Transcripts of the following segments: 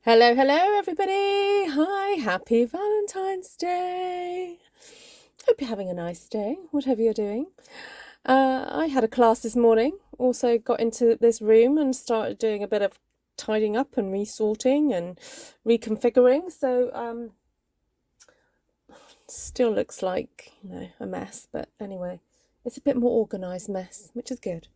Hello, hello, everybody. Hi, happy Valentine's Day. Hope you're having a nice day, whatever you're doing. I had a class this morning, also got into this room and started doing a bit of tidying up and resorting and reconfiguring. So, still looks like, a mess, but anyway, it's a bit more organised mess, which is good.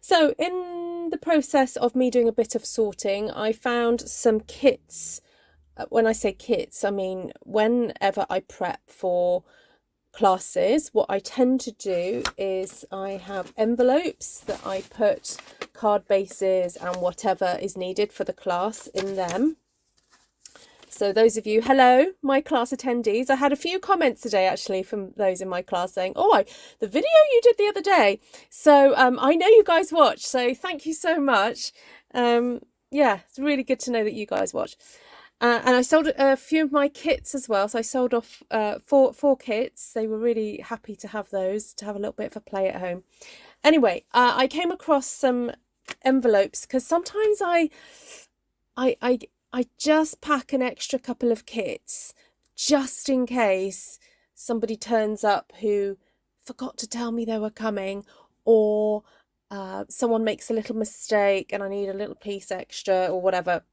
So in the process of me doing a bit of sorting, I found some kits. When I say kits, I mean whenever I prep for classes, what I tend to do is I have envelopes that I put card bases and whatever is needed for the class in them. So those of you, hello, my class attendees. I had a few comments today actually from those in my class saying, the video you did the other day. So I know you guys watch, so thank you so much. Yeah, it's really good to know that you guys watch. And I sold a few of my kits as well. So I sold off four kits. They were really happy to have those, to have a little bit of a play at home. Anyway, I came across some envelopes because sometimes I just pack an extra couple of kits just in case somebody turns up who forgot to tell me they were coming, or someone makes a little mistake and I need a little piece extra or whatever.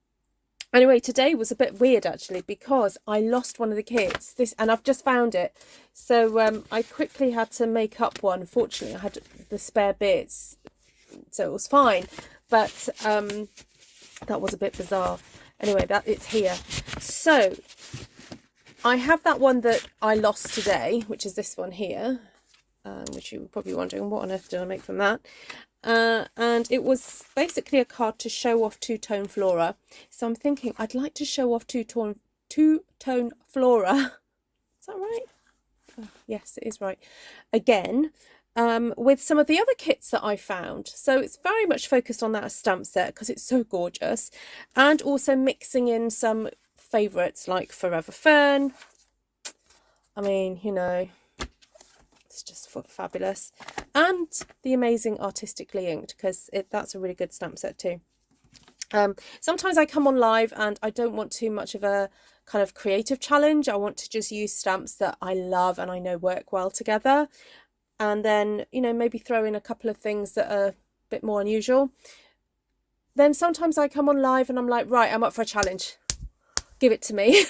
Anyway, today was a bit weird actually because I lost one of the kits, and I've just found it. So I quickly had to make up one. Fortunately, I had the spare bits, so it was fine. But that was a bit bizarre. Anyway, it's here. So I have that one that I lost today, which is this one here, which you were probably wondering, what on earth did I make from that? And it was basically a card to show off two-tone flora. So I'm thinking I'd like to show off two-tone flora. Is that right? Oh, yes, it is right. Again, with some of the other kits that I found. So it's very much focused on that stamp set because it's so gorgeous, and also mixing in some favourites like Forever Fern. I mean, it's just fabulous. And the amazing Artistically Inked, because that's a really good stamp set too. Sometimes I come on live and I don't want too much of a kind of creative challenge. I want to just use stamps that I love and I know work well together. And then, maybe throw in a couple of things that are a bit more unusual. Then sometimes I come on live and I'm like, right, I'm up for a challenge. Give it to me.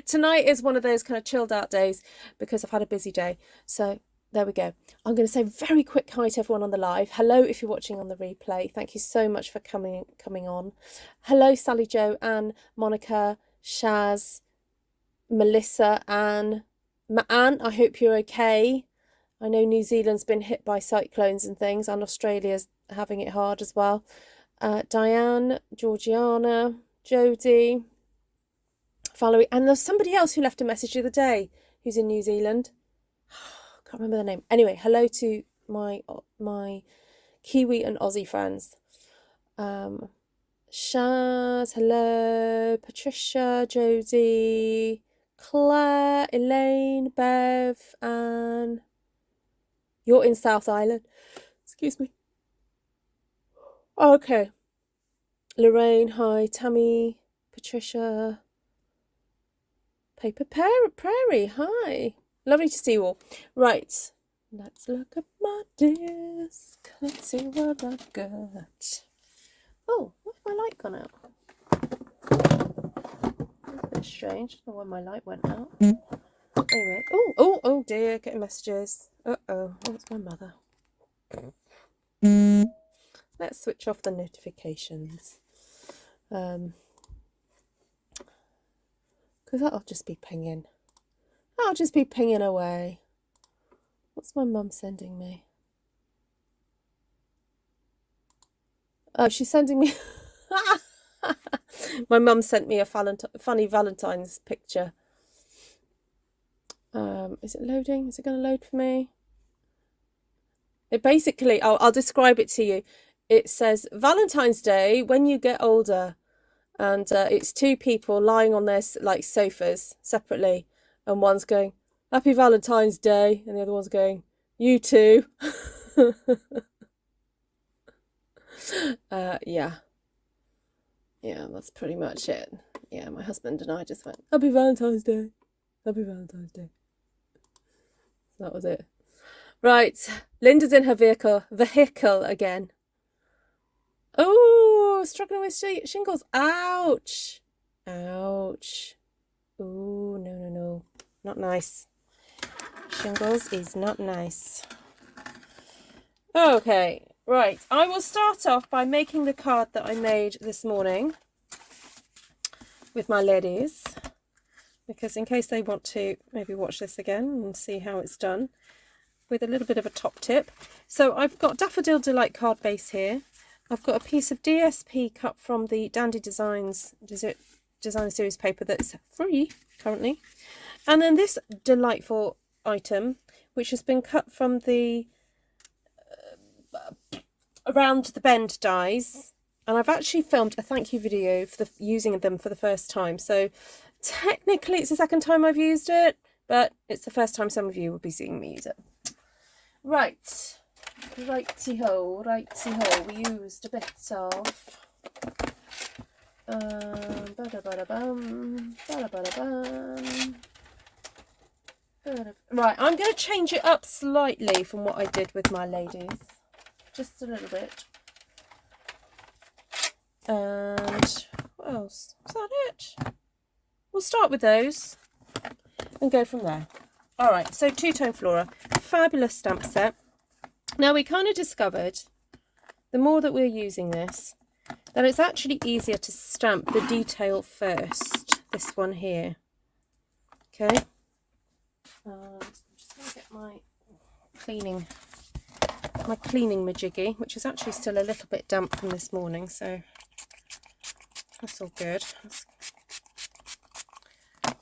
Tonight is one of those kind of chilled out days because I've had a busy day. So there we go. I'm going to say very quick hi to everyone on the live. Hello if you're watching on the replay. Thank you so much for coming on. Hello Sally Jo, Anne, Monica, Shaz, Melissa, Anne. Anne, I hope you're okay. I know New Zealand's been hit by cyclones and things, and Australia's having it hard as well. Diane, Georgiana, Jodie, Valerie, and there's somebody else who left a message the other day who's in New Zealand. Can't remember the name. Anyway, hello to my Kiwi and Aussie friends. Shaz, hello, Patricia, Jodie, Claire, Elaine, Bev, Anne. You're in South Island. Excuse me. Okay. Lorraine, hi. Tammy, Patricia. Paper Prairie, hi. Lovely to see you all. Right. Let's look at my disc. Let's see what I've got. Oh, why's my light gone out? That's a bit strange. I don't know why my light went out. Anyway. Oh dear. Getting messages. Oh, it's my mother. Let's switch off the notifications. Because that'll just be pinging. I'll just be pinging away. What's my mum sending me? Oh, she's sending me... My mum sent me a funny Valentine's picture. Is it loading? Is it going to load for me? It basically... I'll describe it to you. It says, Valentine's Day when you get older. And it's two people lying on their sofas separately. And one's going, Happy Valentine's Day. And the other one's going, You too. Yeah. yeah, that's pretty much it. Yeah, my husband and I just went, Happy Valentine's Day. Happy Valentine's Day. That was it. Right, Linda's in her vehicle again. Oh, struggling with shingles. Ouch. Ouch. Oh, no. Not nice. Shingles is not nice. Okay, right. I will start off by making the card that I made this morning with my ladies, because in case they want to maybe watch this again and see how it's done, with a little bit of a top tip. So I've got Daffodil Delight card base here. I've got a piece of DSP cut from the Dandy Designs Design Series paper that's free currently. And then this delightful item, which has been cut from the Around the Bend dies. And I've actually filmed a thank you video for using them for the first time. So technically it's the second time I've used it, but it's the first time some of you will be seeing me use it. Right. Righty-ho. We used a bit of right, I'm going to change it up slightly from what I did with my ladies. Just a little bit. And what else? Is that it? We'll start with those and go from there. Alright, so Two-Tone Flora. Fabulous stamp set. Now we kind of discovered, the more that we're using this, that it's actually easier to stamp the detail first. This one here. Okay. I'm just going to get my cleaning majiggy, which is actually still a little bit damp from this morning, so that's all good. Let's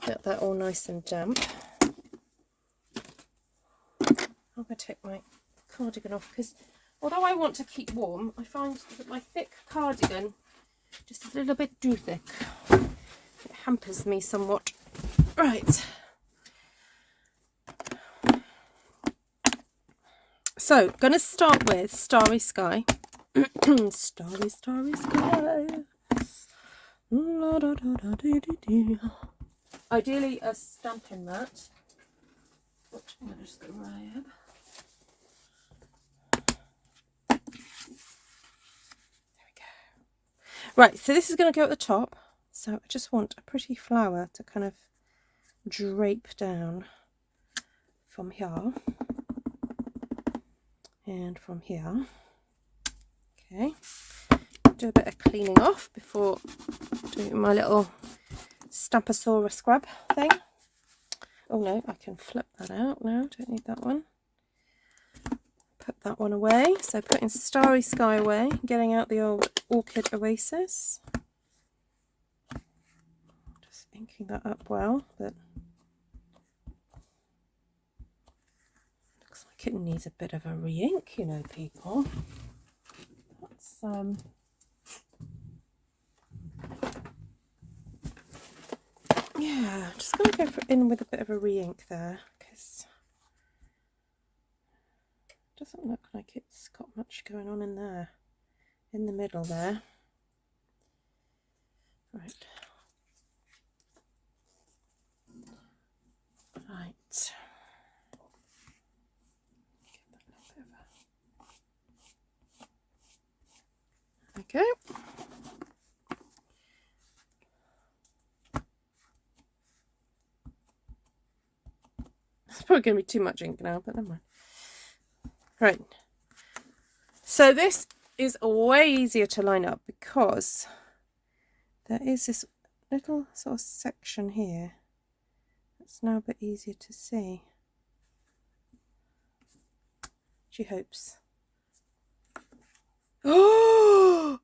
get that all nice and damp. I'm going to take my cardigan off, because although I want to keep warm, I find that my thick cardigan just a little bit too thick. It hampers me somewhat. Right. So, going to start with Starry Sky. Starry Sky. La, da, da, da, dee, dee, dee. Ideally a stampin' mat, which I'm going to just grab. Right, so this is going to go at the top. So I just want a pretty flower to kind of drape down from here and from here. Okay, do a bit of cleaning off before doing my little Stamposaurus scrub thing. Oh no, I can flip that out now, don't need that one. Put that one away. So putting Starry Sky away, getting out the old Orchid Oasis. Just inking that up well, but looks like it needs a bit of a re-ink, you know, people. That's yeah, just gonna go in with a bit of a re-ink there, because it doesn't look like it's got much going on in there, in the middle there. Right. Right. Okay. It's probably going to be too much ink now, but never mind. Right. So this is way easier to line up because there is this little sort of section here. It's now a bit easier to see. She hopes. Oh!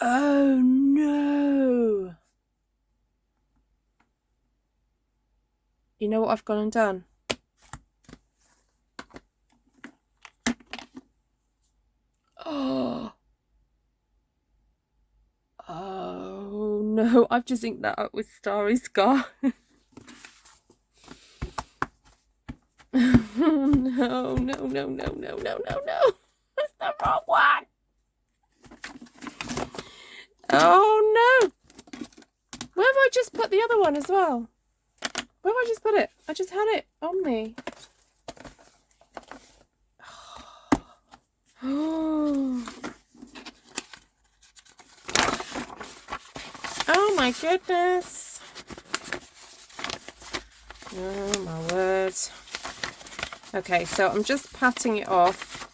Oh no! You know what I've gone and done? Oh! Oh no, I've just inked that up with Starry Sky. No. That's the wrong one. Oh no! Where have I just put the other one as well? Where have I just put it? I just had it on me. Oh my goodness. Oh my word. Okay, so I'm just patting it off.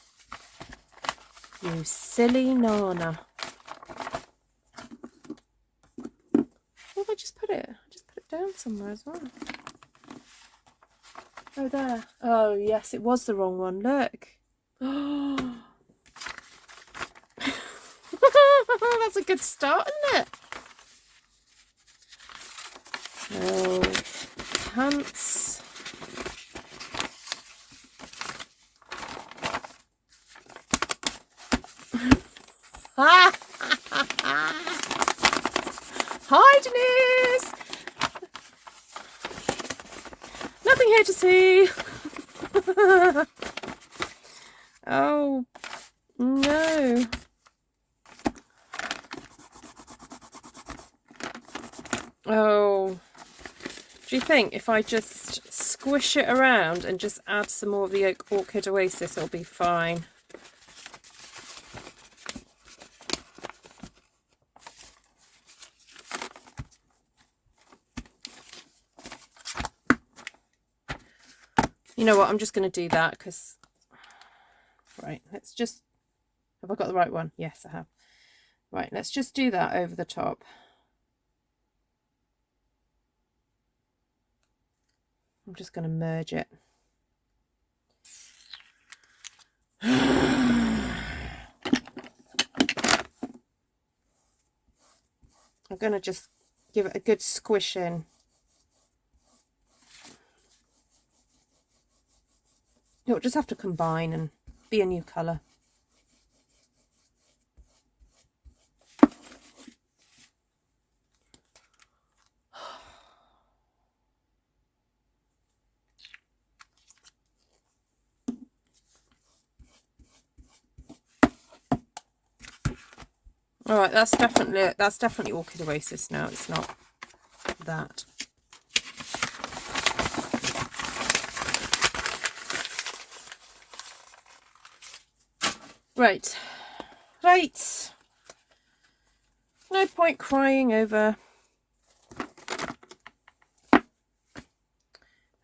You silly Nana. Where have I just put it? I just put it down somewhere as well. Oh, there. Oh, yes, it was the wrong one. Look. Oh. That's a good start, isn't it? Oh, pants. Hi, Denise. Nothing here to see. Oh, no. Oh, do you think if I just squish it around and just add some more of the Orchid Oasis, it'll be fine? You know what, I'm just going to do that because, right, let's just, have I got the right one? Yes, I have. Right, let's just do that over the top. I'm just going to merge it. I'm going to just give it a good squish in. It'll just have to combine and be a new colour. All right, that's definitely Orchid Oasis now. It's not that. Right. No point crying over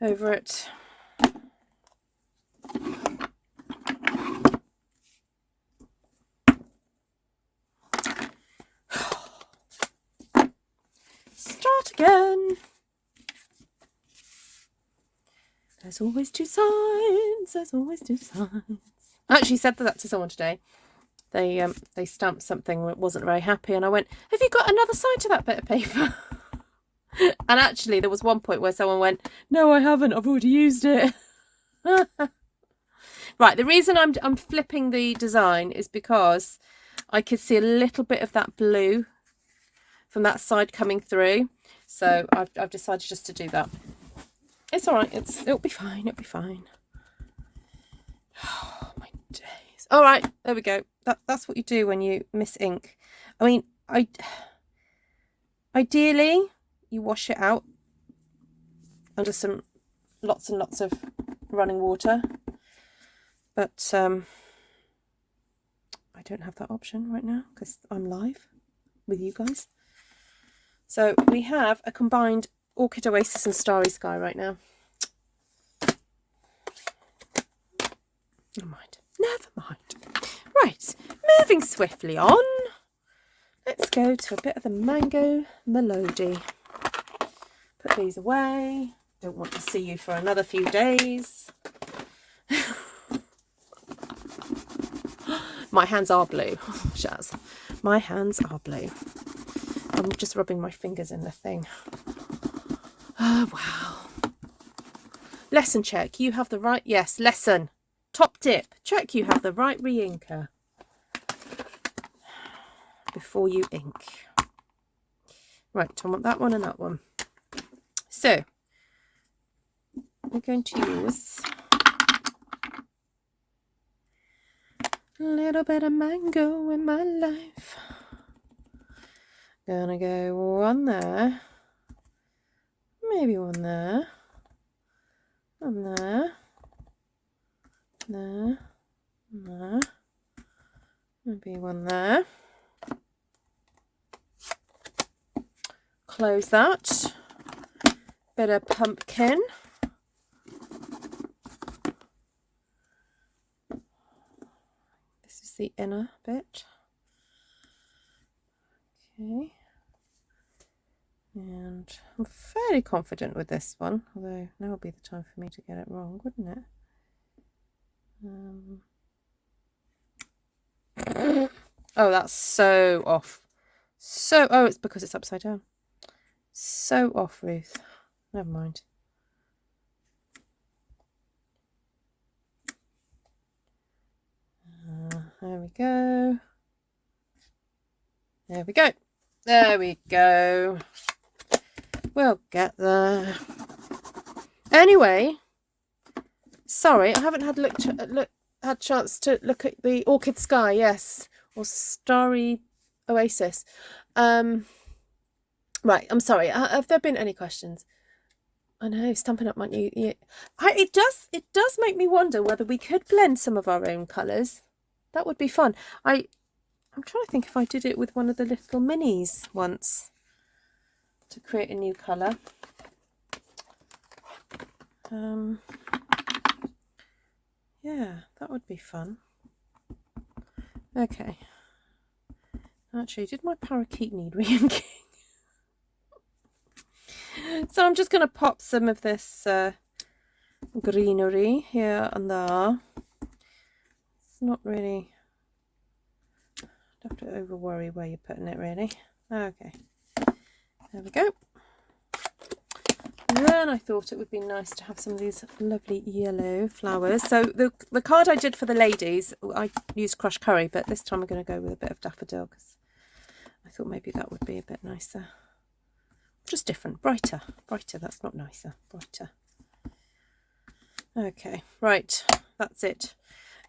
it. Start again. There's always two sides. There's always two sides. I actually said that to someone today. They stamped something that wasn't very happy, and I went, "Have you got another side to that bit of paper?" And actually, there was one point where someone went, "No, I haven't. I've already used it." Right. The reason I'm flipping the design is because I could see a little bit of that blue from that side coming through, so I've decided just to do that. It's all right. It'll be fine. It'll be fine. Oh my days. All right, there we go. That's what you do when you miss ink. I mean, ideally you wash it out under some lots and lots of running water, but I don't have that option right now because I'm live with you guys. So we have a combined Orchid Oasis and Starry Sky right now. Never mind. Never mind. Right, moving swiftly on. Let's go to a bit of the Mango Melody. Put these away. Don't want to see you for another few days. My hands are blue. Shaz. My hands are blue. I'm just rubbing my fingers in the thing. Oh, wow. Lesson check. You have the right... Yes, lesson. Top tip. Check you have the right re-inker before you ink. Right, I want that one and that one. So, we're going to use a little bit of mango in my life. Gonna go one there, maybe one there, and there, there, there, maybe one there. Close that. Bit of pumpkin. This is the inner bit. Okay. And I'm fairly confident with this one, although now would be the time for me to get it wrong, wouldn't it? Oh, that's so off. So, oh, it's because it's upside down. So off, Ruth. Never mind. There we go. There we go. There we go. We'll get there. Anyway, sorry, I haven't had chance to look at the Orchid Sky, yes, or Starry Oasis. Right, I'm sorry. Have there been any questions? I know, Stampin' Up might you. Yeah. It does make me wonder whether we could blend some of our own colours. That would be fun. I'm trying to think if I did it with one of the little minis once to create a new colour. Yeah, that would be fun. Okay. Actually, did my Parakeet need re-inking? So I'm just going to pop some of this greenery here and there. It's not really... Don't have to over worry where you're putting it, really. Okay. There we go. And then I thought it would be nice to have some of these lovely yellow flowers. So the card I did for the ladies, I used crushed curry, but this time I'm going to go with a bit of daffodil because I thought maybe that would be a bit nicer. Just different, brighter, that's not nicer, brighter. Okay, right, that's it.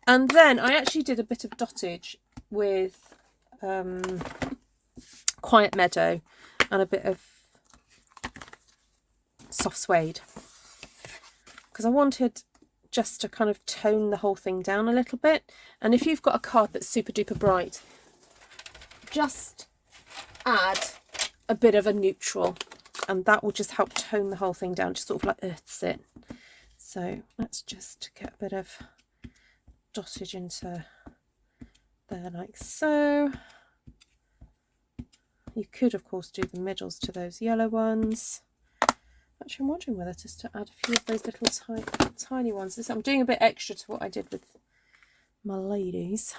And then I actually did a bit of dottage with Quiet Meadow and a bit of soft suede because I wanted just to kind of tone the whole thing down a little bit. And if you've got a card that's super duper bright, just add a bit of a neutral and that will just help tone the whole thing down, just sort of like earths it. So let's just get a bit of dottage into there like so. You could of course do the middles to those yellow ones. Actually, I'm wondering whether just to add a few of those little tiny ones. I'm doing a bit extra to what I did with my ladies.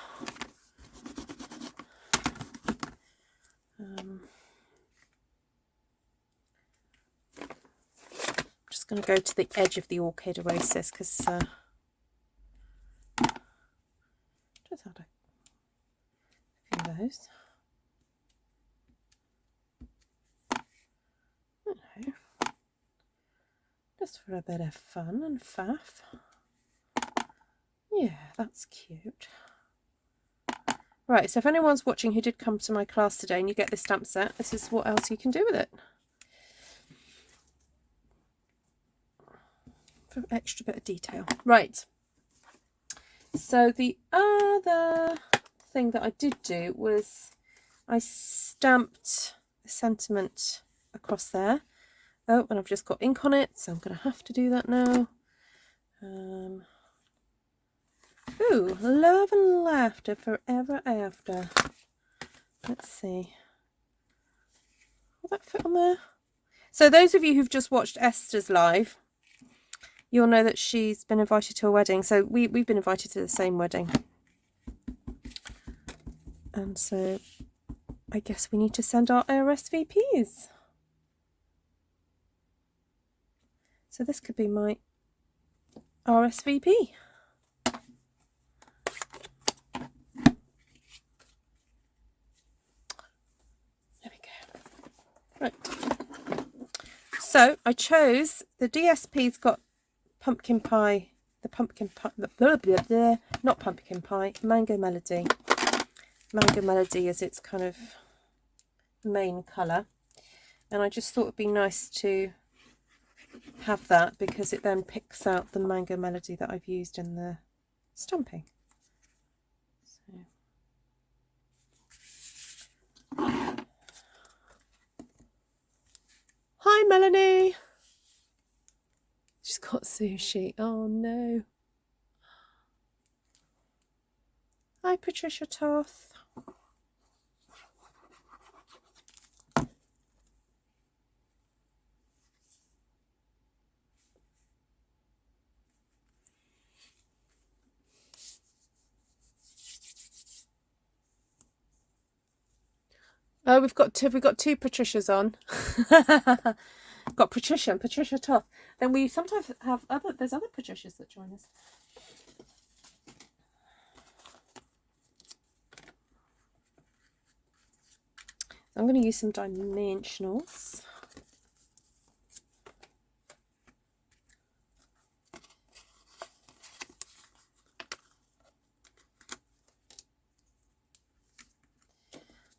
Just going to go to the edge of the Orchid Oasis because just add a few of those. Hello. Just for a bit of fun and faff. Yeah, that's cute. Right, so if anyone's watching who did come to my class today and you get this stamp set, this is what else you can do with it. For an extra bit of detail. Right. So the other thing that I did do was I stamped the sentiment across there. Oh, and I've just got ink on it, so I'm going to have to do that now. Ooh, love and laughter forever after. Let's see. Will that fit on there? So those of you who've just watched Esther's live, you'll know that she's been invited to a wedding. So we've been invited to the same wedding. And so I guess we need to send our RSVPs. So this could be my RSVP. There we go. Right. So I chose the DSP's got pumpkin pie, the pumpkin pie, not pumpkin pie, Mango Melody. Mango Melody is its kind of main colour, and I just thought it'd be nice to have that because it then picks out the mango melody that I've used in the stamping. So. Hi Melanie! She's got sushi. Oh no. Hi Patricia Toth. Oh, we've got two Patricias on. Got Patricia and Patricia Toth. Then we sometimes have there's other Patricias that join us. I'm going to use some dimensionals.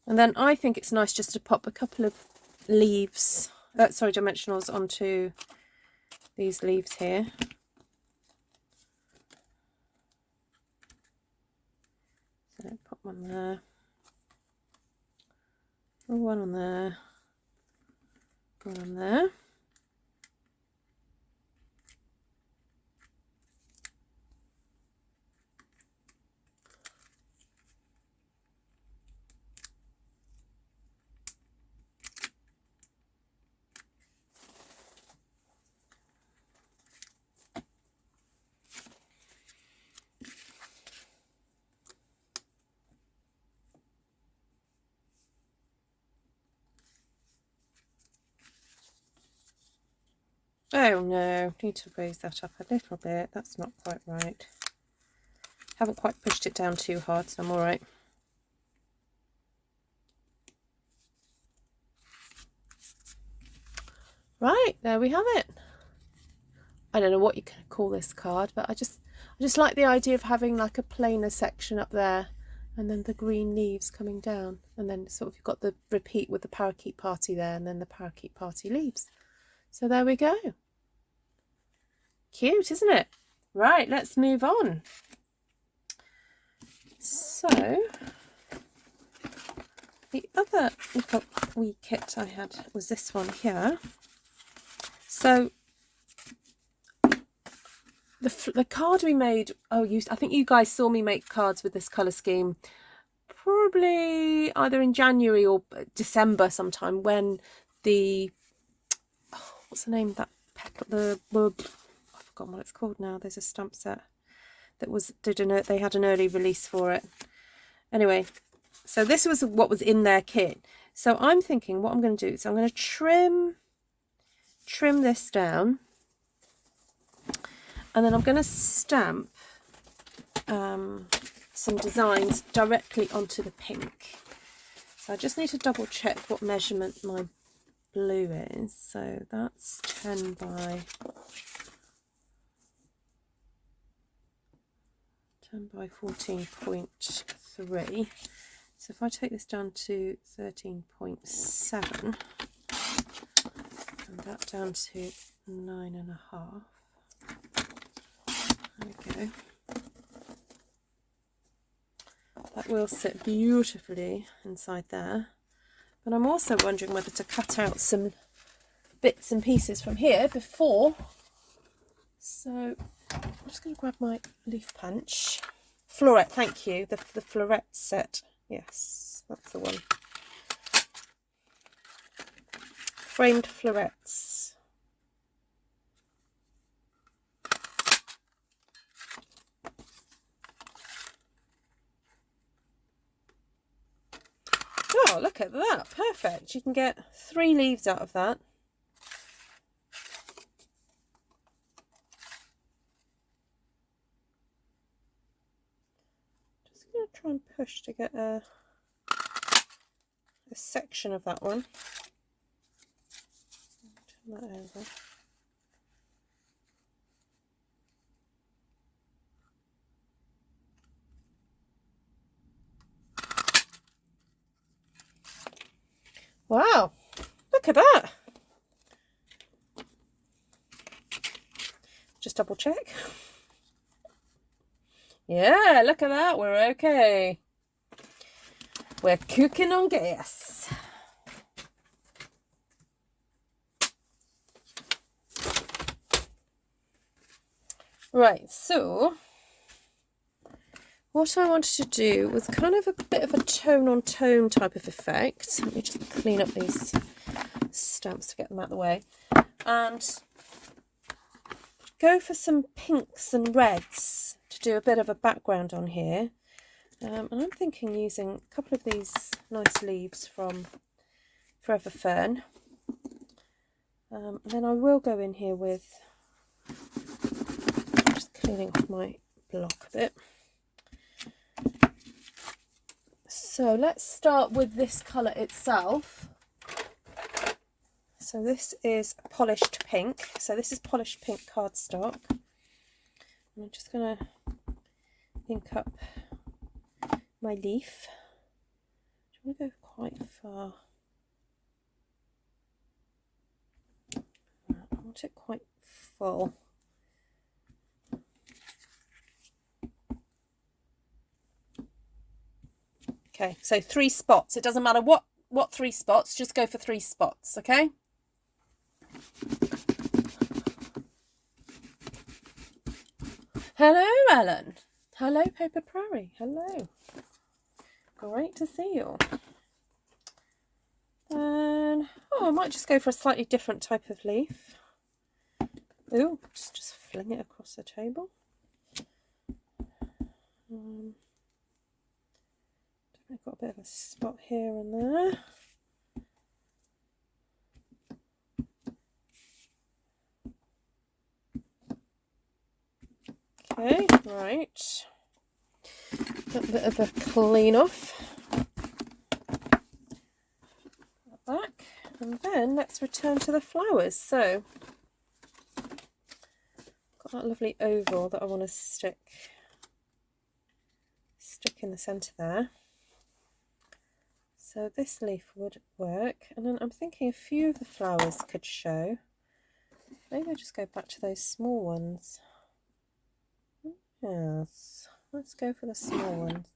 And then I think it's nice just to pop a couple of leaves, dimensionals onto these leaves here. So pop one there. One on there, one on there. Oh no, need to raise that up a little bit. That's not quite right. Haven't quite pushed it down too hard, so I'm all right. Right, there we have it. I don't know what you can call this card, but I just like the idea of having like a plainer section up there and then the green leaves coming down, and then sort of you've got the repeat with the parakeet party there and then the parakeet party leaves. So there we go. Cute, isn't it? Right, let's move on. So the other little wee kit I had was this one here. So the card we made, I think you guys saw me make cards with this colour scheme probably either in January or December sometime, when the what's the name of that I've forgotten what it's called now. There's a stamp set that they had an early release for it. Anyway, so this was what was in their kit. So I'm thinking what I'm going to do is I'm going to trim this down, and then I'm going to stamp some designs directly onto the pink. So I just need to double check what measurement my blue is. So that's 10 by 14.3. So if I take this down to 13.7 and that down to 9.5, there we go. That will sit beautifully inside there. But I'm also wondering whether to cut out some bits and pieces from here before. So I'm just going to grab my leaf punch. Floret, thank you. The floret set. Yes, that's the one. Framed florets. Oh, look at that. Perfect. You can get 3 leaves out of that. Just going to try and push to get a section of that one. Turn that over. Wow, look at that. Just double check. Yeah, look at that. We're okay. We're cooking on gas. Right, so what I wanted to do was kind of a bit of a tone on tone type of effect. Let me just clean up these stamps to get them out of the way. And go for some pinks and reds to do a bit of a background on here. And I'm thinking using a couple of these nice leaves from Forever Fern. And then I will go in here with, just cleaning off my block a bit. So let's start with this colour itself. So this is polished pink. So this is polished pink cardstock. I'm just going to ink up my leaf. I want to go quite far. I want it quite full. Okay, so 3 spots. It doesn't matter what 3 spots, just go for 3 spots, okay? Hello, Melon. Hello, Paper Prairie. Hello. Great to see you. And, oh, I might just go for a slightly different type of leaf. Ooh, just fling it across the table. I've got a bit of a spot here and there. Okay, right. A bit of a clean off. Back, and then let's return to the flowers. So, got that lovely oval that I want to stick in the centre there. So this leaf would work, and then I'm thinking a few of the flowers could show. Maybe I'll just go back to those small ones. Yes, let's go for the small ones.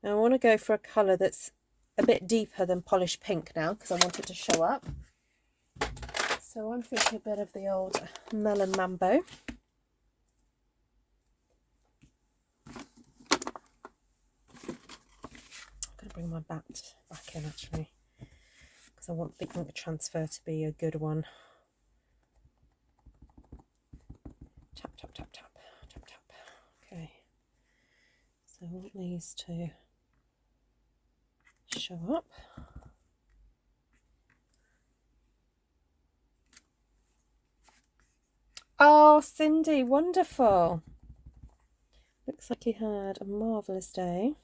Now I want to go for a colour that's a bit deeper than polished pink now, because I want it to show up. So I'm thinking a bit of the old Melon Mambo. I'm going to bring my bat back in actually, because I want the ink transfer to be a good one. Tap, tap, tap, tap, tap, tap. Okay. So I want these to show up. Oh, Cindy, wonderful. Looks like you had a marvellous day.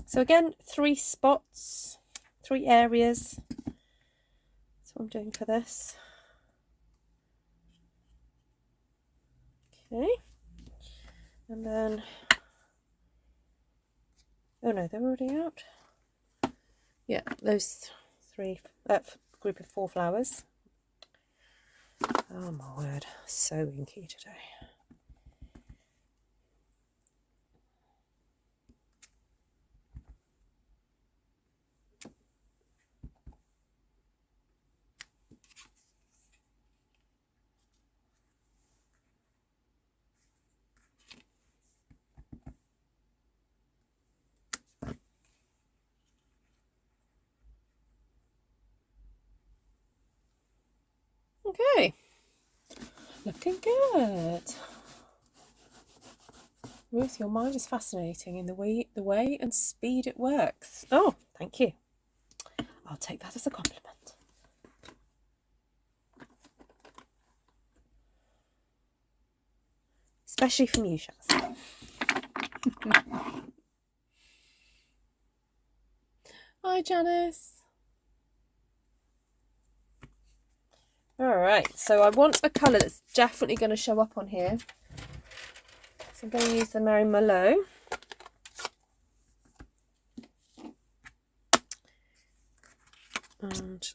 So again, 3 spots, 3 areas. That's what I'm doing for this. Okay. And then, oh no, they're already out. Yeah, those 3, group of 4 flowers. Oh my word, so inky today. Okay, looking good. Ruth, your mind is fascinating in the way and speed it works. Oh, thank you. I'll take that as a compliment. especially from you, Shaz. Hi, Janice. All right, so I want a colour that's definitely going to show up on here. So I'm going to use the Merlot. And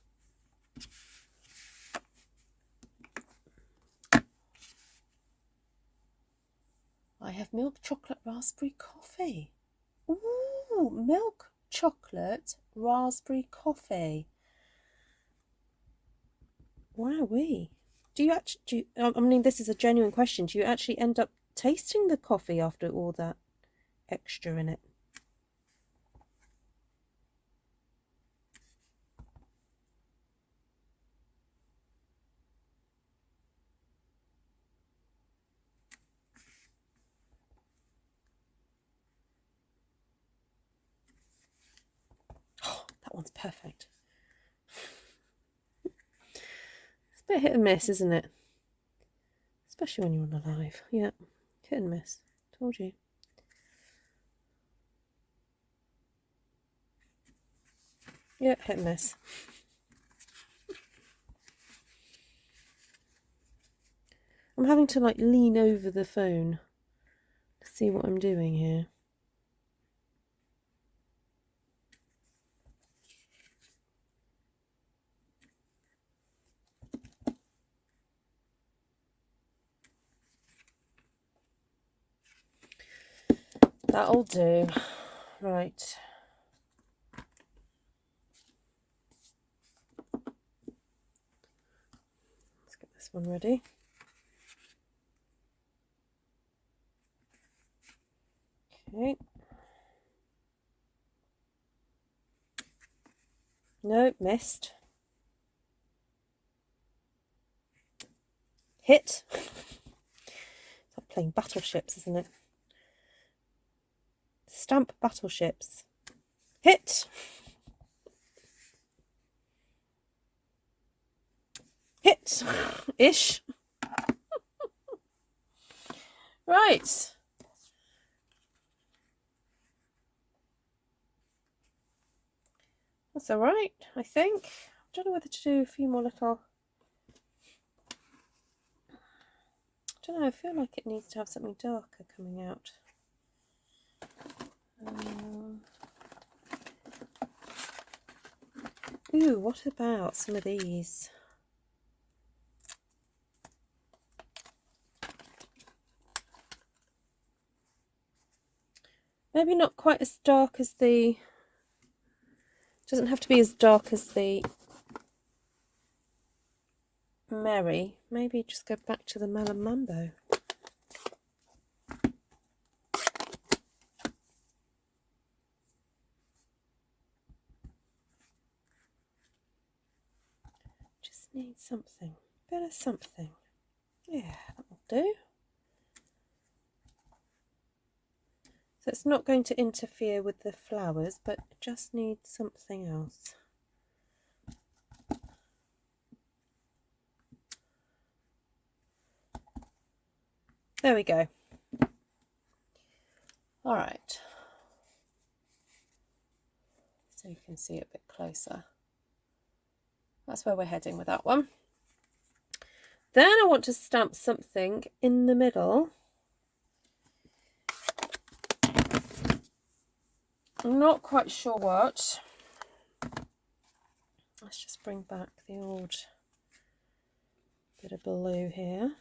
I have milk chocolate raspberry coffee. Ooh, milk chocolate raspberry coffee. Wowee. Do you actually, I mean, this is a genuine question. Do you actually end up tasting the coffee after all that extra in it? Oh, that one's perfect. It's a bit hit and miss, isn't it? Especially when you're on a live. Yeah, hit and miss. Told you. Yeah, hit and miss. I'm having to like lean over the phone to see what I'm doing here. That'll do. Right. Let's get this one ready. Okay. No, missed. Hit. It's like playing battleships, isn't it? Stamp battleships. Hit. Hit. Ish. Right. That's all right, I think. I don't know whether to do a few more little... I don't know, I feel like it needs to have something darker coming out. Ooh, what about some of these? Maybe not quite as dark as the... Doesn't have to be as dark as the Merry. Maybe just go back to the Melon Mambo. Just need something. Bit of something. Yeah, that'll do. So it's not going to interfere with the flowers, but it just needs something else. There we go. All right. So you can see it a bit closer. That's where we're heading with that one. Then I want to stamp something in the middle. I'm not quite sure what. Let's just bring back the old bit of blue here.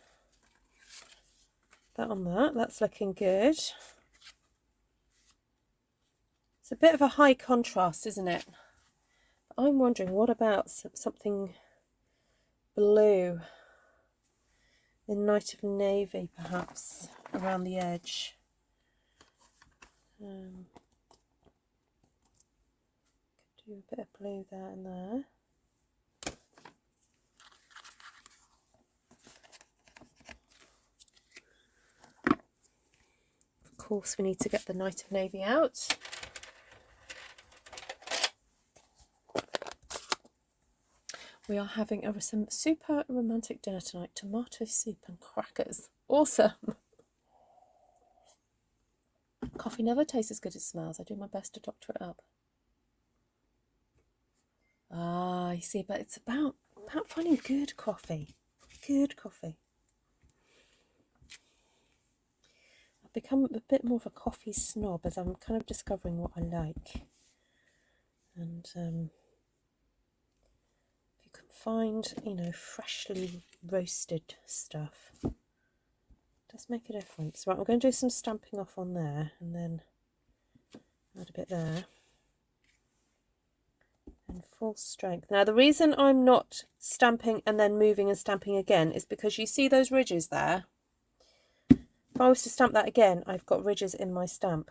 That on that, that's looking good. It's a bit of a high contrast, isn't it? I'm wondering, what about something blue in Night of Navy, perhaps, around the edge. Could do a bit of blue there and there. Of course, we need to get the Night of Navy out. We are having some super romantic dinner tonight. Tomato soup and crackers. Awesome. Coffee never tastes as good as it smells. I do my best to doctor it up. Ah, you see, but it's about finding good coffee. Good coffee. I've become a bit more of a coffee snob as I'm kind of discovering what I like. And if you can find, you know, freshly roasted stuff, it does make a difference. Right, I'm going to do some stamping off on there and then add a bit there. And full strength. Now the reason I'm not stamping and then moving and stamping again is because you see those ridges there? If I was to stamp that again, I've got ridges in my stamp.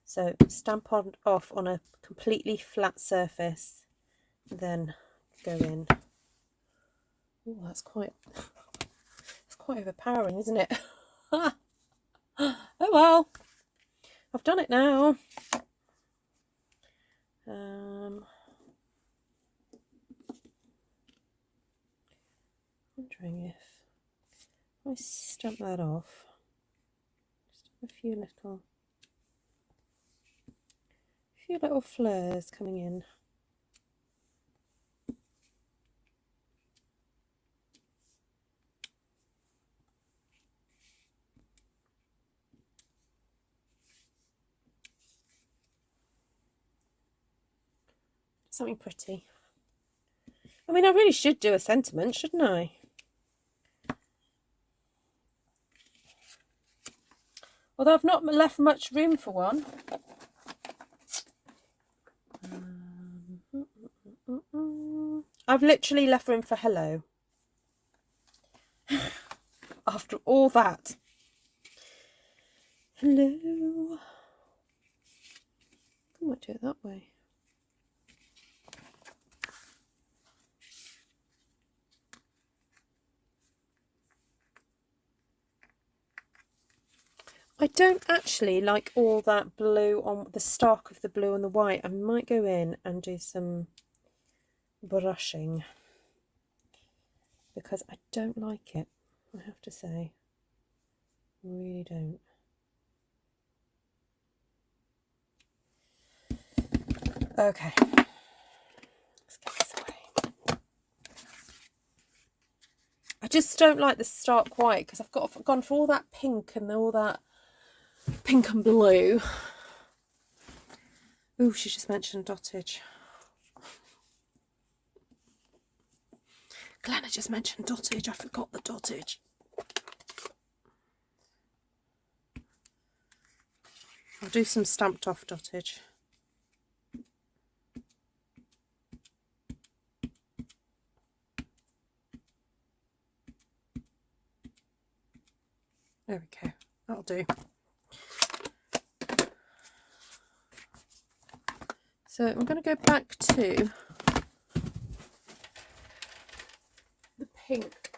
So stamp off on a completely flat surface, then go in. Oh, that's quite overpowering, isn't it? Oh well, I've done it now. Wondering if I stamp that off, just have a few little flares coming in. Something pretty. I mean, I really should do a sentiment, shouldn't I? Although I've not left much room for one. I've literally left room for hello. After all that. Hello. I might do it that way. I don't actually like all that blue on the stark of the blue and the white. I might go in and do some brushing because I don't like it, I have to say. I really don't. Okay, let's get this away. I just don't like the stark white because I've gone for all that pink and all that pink and blue. Ooh, she just mentioned dottage. Glad I just mentioned dottage. I forgot the dottage. I'll do some stamped off dottage. There we go. That'll do. So I'm going to go back to the pink.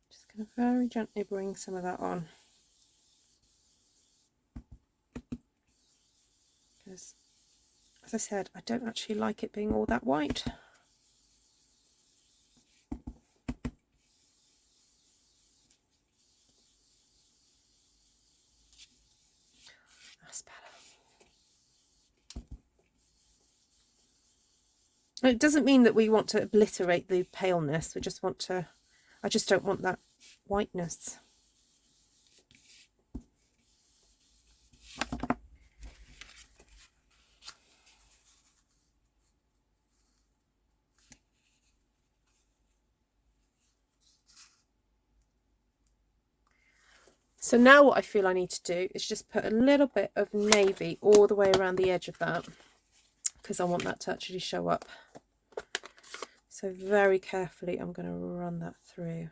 Just going to very gently bring some of that on. Because, as I said, I don't actually like it being all that white. That's better. It doesn't mean that we want to obliterate the paleness. We just want to, I just don't want that whiteness. So now what I feel I need to do is just put a little bit of navy all the way around the edge of that because I want that to actually show up. So very carefully I'm going to run that through.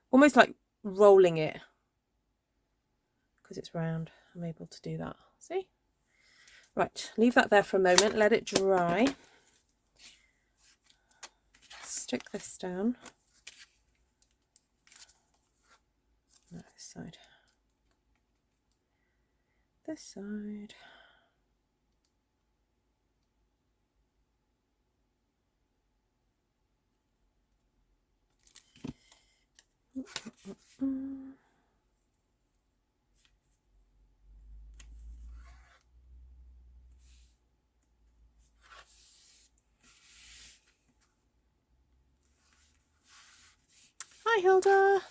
Almost like rolling it because it's round. I'm able to do that. See? Right, leave that there for a moment, let it dry. Stick this down. side. This side. Hi, Hilda.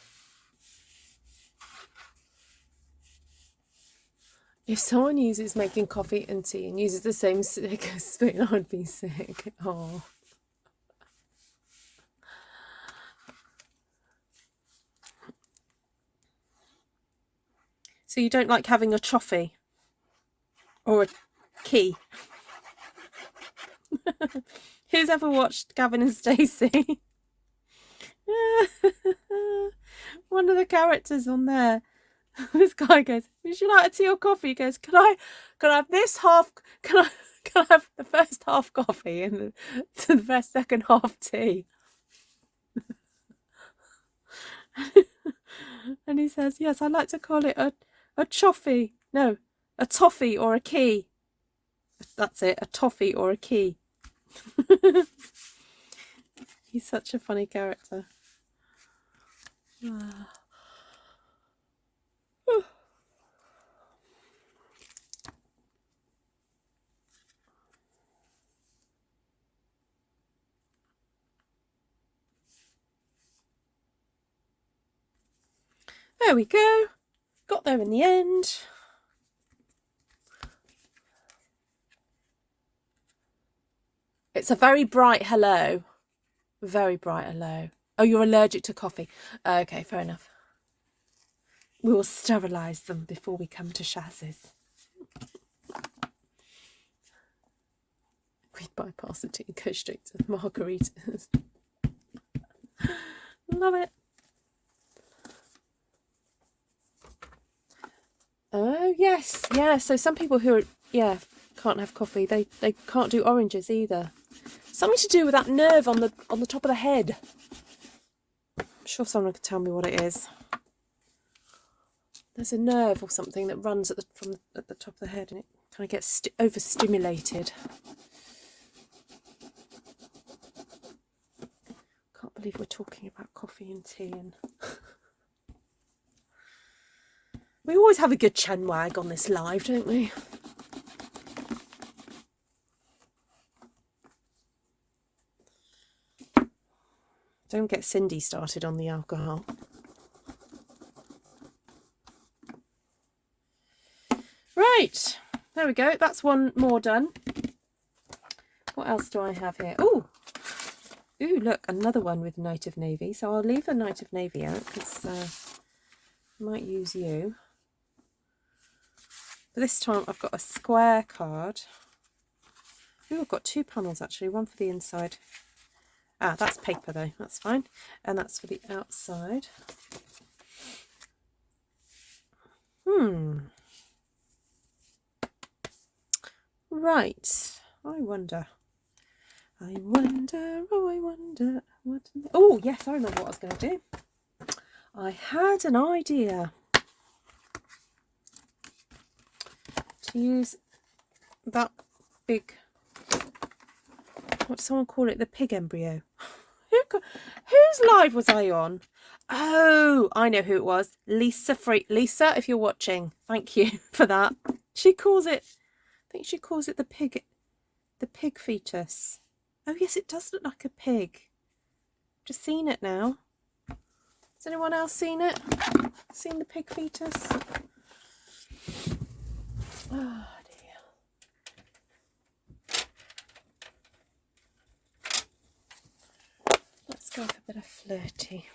If someone uses making coffee and tea and uses the same stick as spoon, I'd be sick. Oh. So you don't like having a toffee or a key? Who's ever watched Gavin and Stacey? One of the characters on there. This guy goes, "Would you like a tea or coffee?" He goes, "Can I have this half? Can I have the first half coffee and the second half tea?" And he says, "Yes, I like to call it a choffee. No, a toffee or a key. That's it, a toffee or a key." He's such a funny character. There we go. Got there in the end. It's a very bright hello. Very bright hello. Oh, you're allergic to coffee. Okay, fair enough. We will sterilise them before we come to Shaz's. We bypass the tea and go straight to the margaritas. Love it. Oh yes, yeah. So some people who are can't have coffee. They can't do oranges either. Something to do with that nerve on the top of the head. I'm sure someone could tell me what it is. There's a nerve or something that runs at the top of the head, and it kind of gets overstimulated. Can't believe we're talking about coffee and tea, and we always have a good chin wag on this live, don't we? Don't get Cindy started on the alcohol. Right, there we go. That's one more done. What else do I have here? Ooh, look, another one with Night of Navy. So I'll leave the Night of Navy out because I might use you. But this time I've got a square card. Ooh, I've got two panels actually, one for the inside. Ah, that's paper though, that's fine. And that's for the outside. Right, I wonder. What... Oh, yes, I remember what I was going to do. I had an idea to use that big, what does someone call it, the pig embryo. Whose live was I on? Oh, I know who it was. Lisa, if you're watching, thank you for that. She calls it, I think she calls it the pig fetus. Oh yes, it does look like a pig. Just seen it now. Has anyone else seen it? Seen the pig fetus? Oh dear. Let's go for a bit of flirty.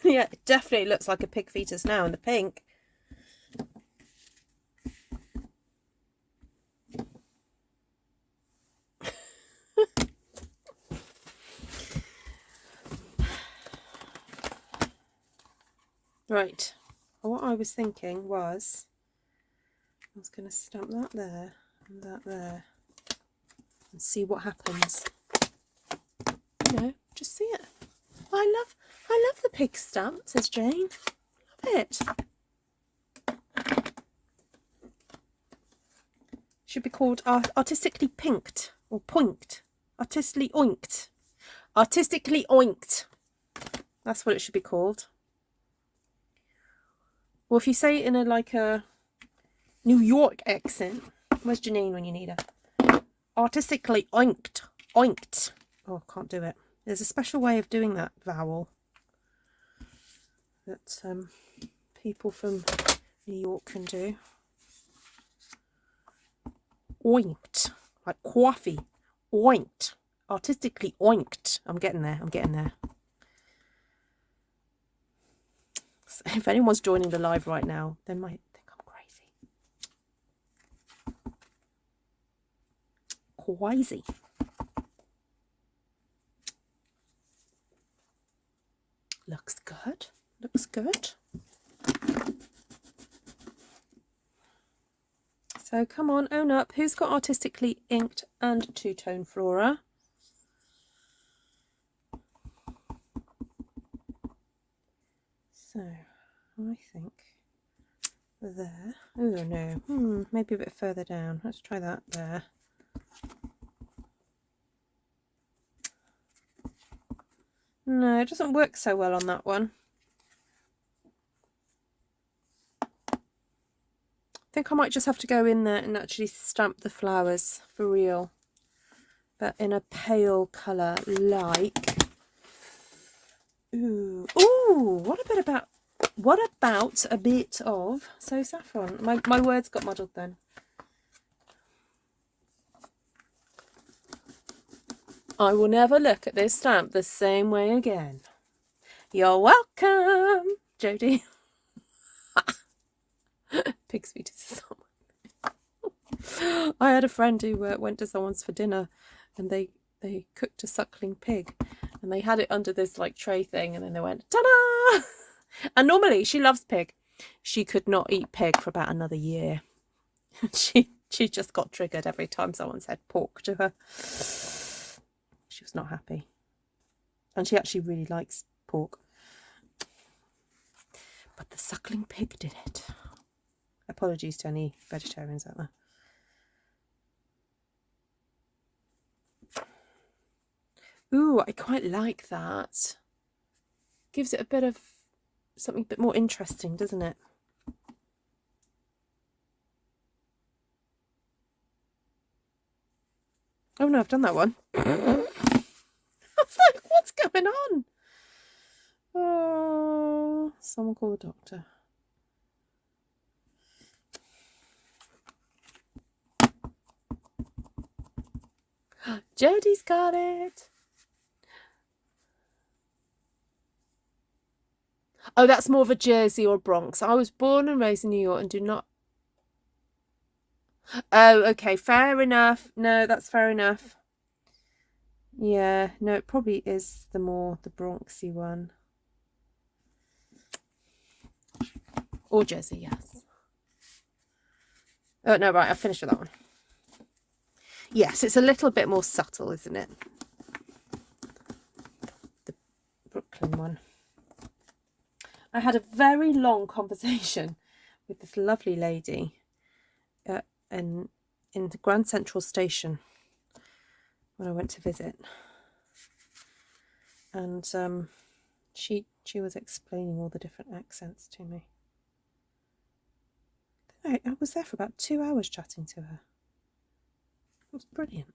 Yeah, it definitely looks like a pig fetus now in the pink. Right, what I was thinking was I was going to stamp that there and that there and see what happens. You know, just see it. I love the pig stamp, says Jane. Love it. Should be called artistically pinked or poinked. Artistically oinked. Artistically oinked. That's what it should be called. Or if you say it in a New York accent. Where's Janine when you need her? Artistically oinked. Oinked. Oh, I can't do it. There's a special way of doing that vowel that people from New York can do. Oinked. Like coffee. Oinked. Artistically oinked. I'm getting there. I'm getting there. So if anyone's joining the live right now, they might think I'm crazy. Crazy. Looks good. Looks good. So come on, own up. Who's got artistically inked and two-tone flora? So I think there. Oh no. Maybe a bit further down. Let's try that there. No, it doesn't work so well on that one. I think I might just have to go in there and actually stamp the flowers for real. But in a pale colour like... Ooh, what about a bit of saffron? My words got muddled then. I will never look at this stamp the same way again. You're welcome, Jodie. Pig's feet is someone. I had a friend who went to someone's for dinner, and they cooked a suckling pig, and they had it under this like tray thing, and then they went ta-da! And normally she loves pig. She could not eat pig for about another year. She just got triggered every time someone said pork to her. She was not happy. And she actually really likes pork. But the suckling pig did it. Apologies to any vegetarians out there. Ooh, I quite like that. Gives it a bit of something a bit more interesting, doesn't it? Oh no, I've done that one. I was like, what's going on? Oh, someone call the doctor. Jodie's got it. Oh, that's more of a Jersey or Bronx. I was born and raised in New York and do not... Oh, okay, fair enough. No, that's fair enough. Yeah, no, it probably is the Bronxy one. Or Jersey, yes. Oh, no, right, I've finished with that one. Yes, it's a little bit more subtle, isn't it? The Brooklyn one. I had a very long conversation with this lovely lady in the Grand Central Station when I went to visit, and she was explaining all the different accents to me. I was there for about 2 hours chatting to her. It was brilliant.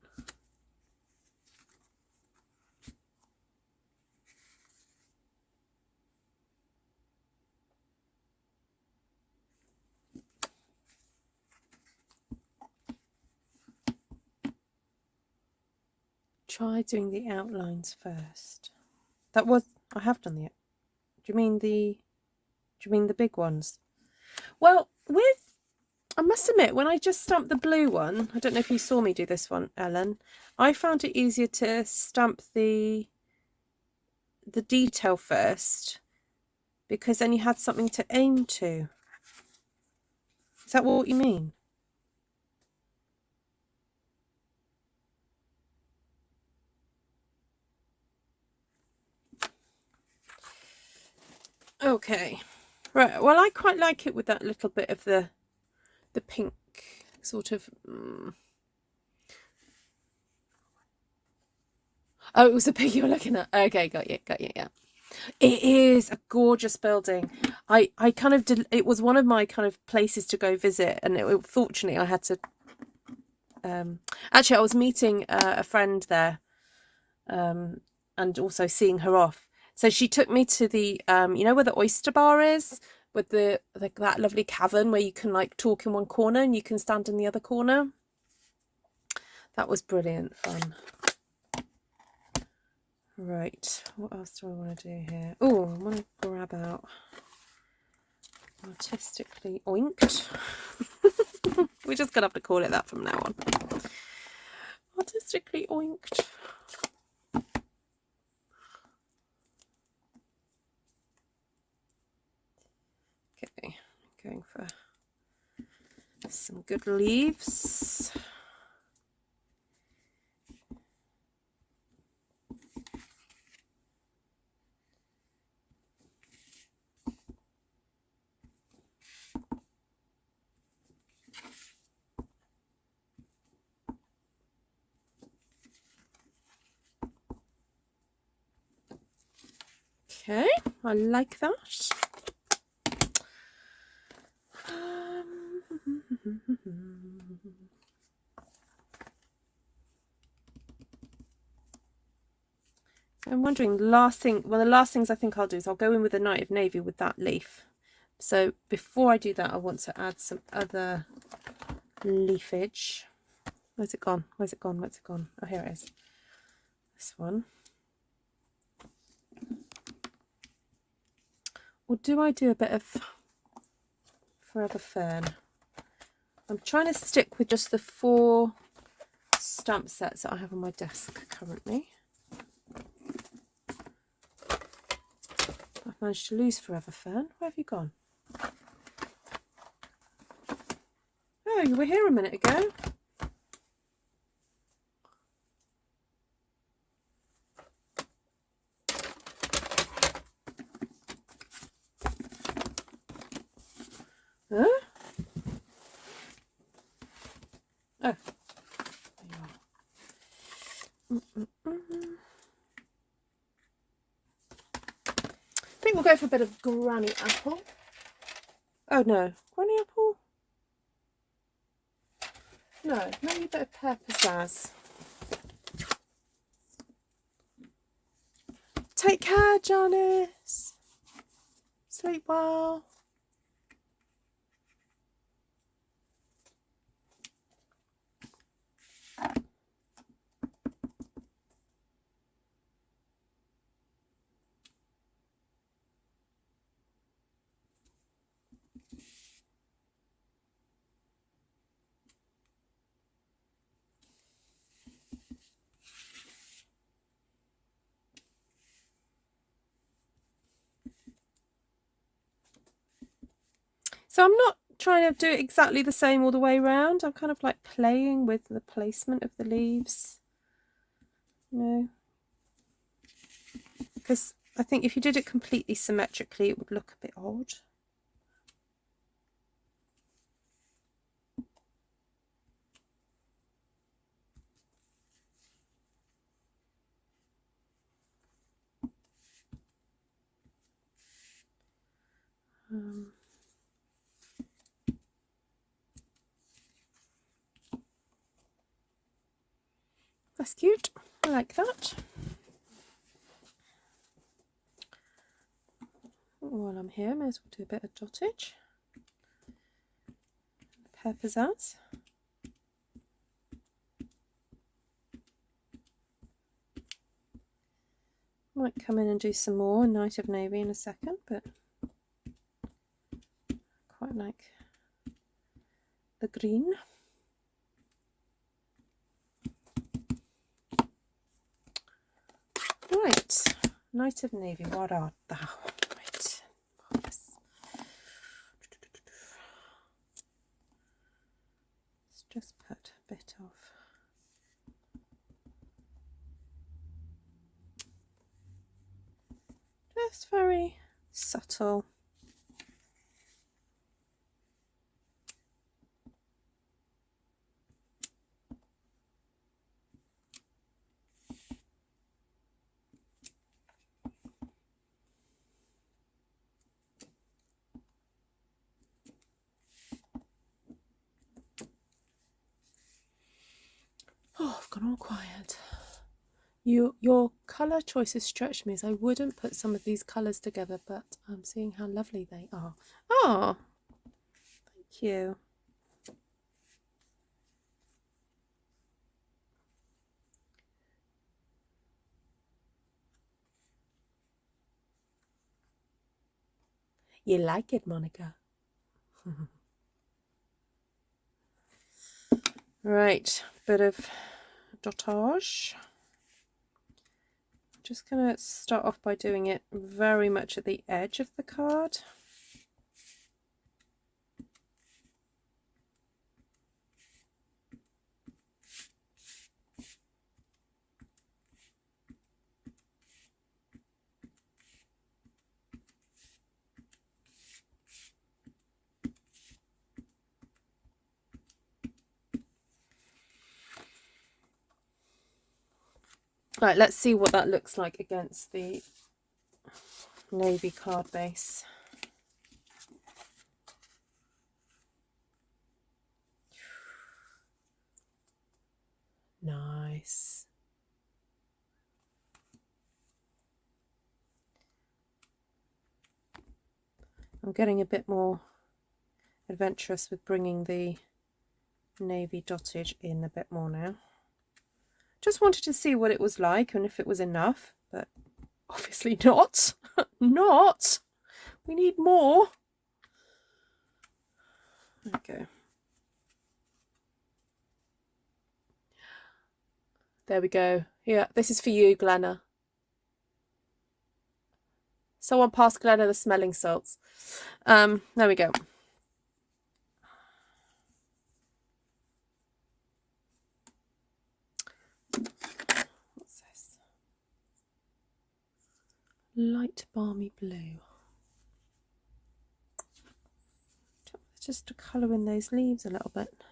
Try doing the outlines first. I have done the... Do you mean the big ones? Well, I must admit, when I just stamped the blue one, I don't know if you saw me do this one, Ellen, I found it easier to stamp the detail first, because then you had something to aim to. Is that what you mean? Okay, right, well, I quite like it with that little bit of the pink sort of Oh, it was the pig you were looking at. Okay, got you, yeah. It is a gorgeous building. I kind of did, it was one of my kind of places to go visit, and fortunately I had to actually I was meeting a friend there, and also seeing her off. So she took me to the you know where the oyster bar is, with that lovely cavern where you can like talk in one corner and you can stand in the other corner. That was brilliant fun. Right, what else do I want to do here? Oh, I want to grab out Artistically Oinked. We're just going to have to call it that from now on. Artistically Oinked. Okay, going for some good leaves. Okay, I like that. I'm wondering, the last things I think I'll do is I'll go in with a Night of Navy with that leaf. So before I do that, I want to add some other leafage. Where's it gone? Where's it gone? Where's it gone? Oh, here it is. This one. Or do I do a bit of Forever Fern? I'm trying to stick with just the 4 stamp sets that I have on my desk currently. I've managed to lose Forever Fern. Where have you gone? Oh, you were here a minute ago. Huh? Oh. I think we'll go for a bit of Granny Apple. Oh no, Granny Apple? No, maybe a bit of Pear Pizzazz. Take care, Janice. Sleep well. So I'm not trying to do it exactly the same all the way around. I'm kind of like playing with the placement of the leaves, you know, because I think if you did it completely symmetrically, it would look a bit odd. That's cute. I like that. While I'm here, I may as well do a bit of dottage. Pear Pizzazz. Might come in and do some more Night of Navy in a second, but quite like the green. Right, Night of Navy, what art thou? Right, let's just put a bit of just very subtle. Oh, I've gone all quiet. Your colour choices stretch me, as I wouldn't put some of these colours together, but I'm seeing how lovely they are. Oh, thank you. You like it, Monica? Right, bit of dotage. Just going to start off by doing it very much at the edge of the card. Right, let's see what that looks like against the navy card base. Nice. I'm getting a bit more adventurous with bringing the navy dotage in a bit more now. Just wanted to see what it was like and if it was enough, but obviously not. Not. We need more. Okay. There we go. Yeah, this is for you, Glenna. Someone pass Glenna the smelling salts. There we go. What's this? Light balmy blue. Just to colour in those leaves a little bit.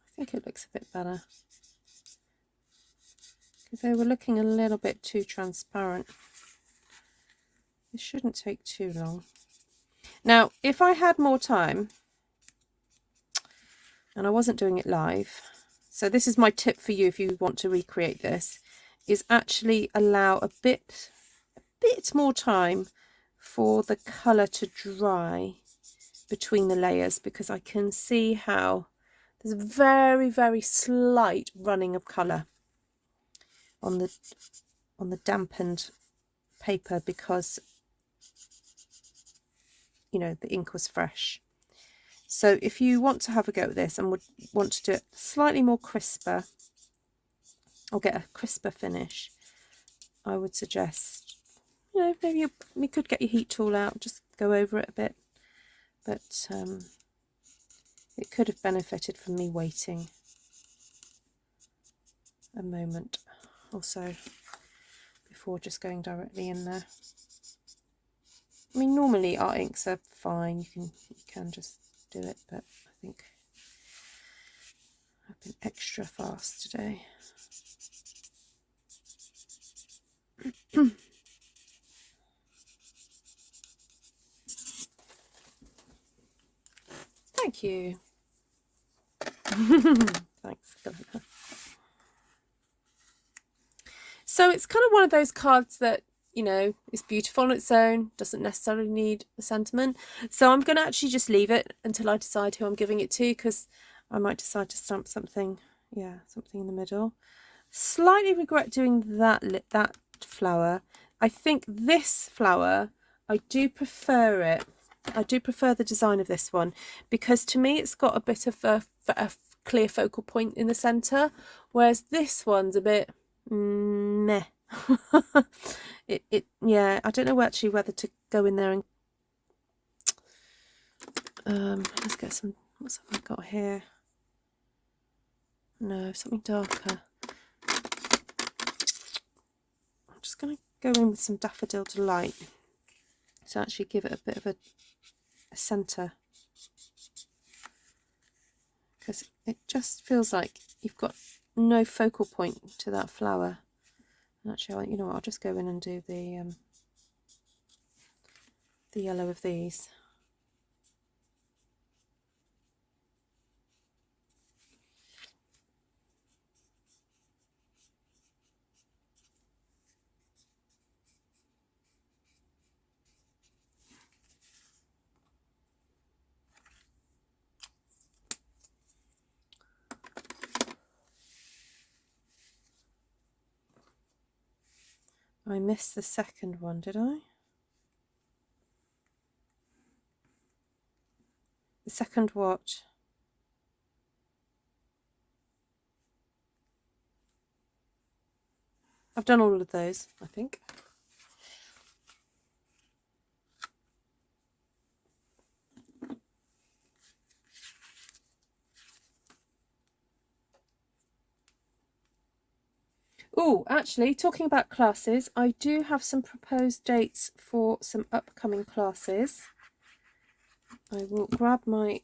I think it looks a bit better, because they were looking a little bit too transparent. This shouldn't take too long. Now, if I had more time and I wasn't doing it live, so this is my tip for you if you want to recreate this, is actually allow a bit more time for the colour to dry between the layers, because I can see how there's a very, very slight running of colour on the dampened paper, because you know the ink was fresh. So if you want to have a go at this and would want to do it slightly more crisper, or get a crisper finish, I would suggest, you know, maybe you could get your heat tool out, just go over it a bit, but it could have benefited from me waiting a moment or so before just going directly in there. I mean, normally art inks are fine, you can just do it, but I think I've been extra fast today. Thank you. Thanks. So it's kind of one of those cards that, you know, is beautiful on its own, doesn't necessarily need a sentiment. So I'm going to actually just leave it until I decide who I'm giving it to, because I might decide to stamp something, yeah, something in the middle. Slightly regret doing that flower. I think this flower, I do prefer it. I do prefer the design of this one, because to me it's got a bit of a clear focal point in the centre, whereas this one's a bit meh. Yeah, I don't know actually whether to go in there and let's get some, what's have I got here? No, something darker. I'm just going to go in with some Daffodil Delight to actually give it a bit of a centre, because it just feels like you've got no focal point to that flower. And actually, you know what, I'll just go in and do the yellow of these. I missed the second one, did I? The second what? I've done all of those, I think. Oh, actually, talking about classes, I do have some proposed dates for some upcoming classes. I will grab my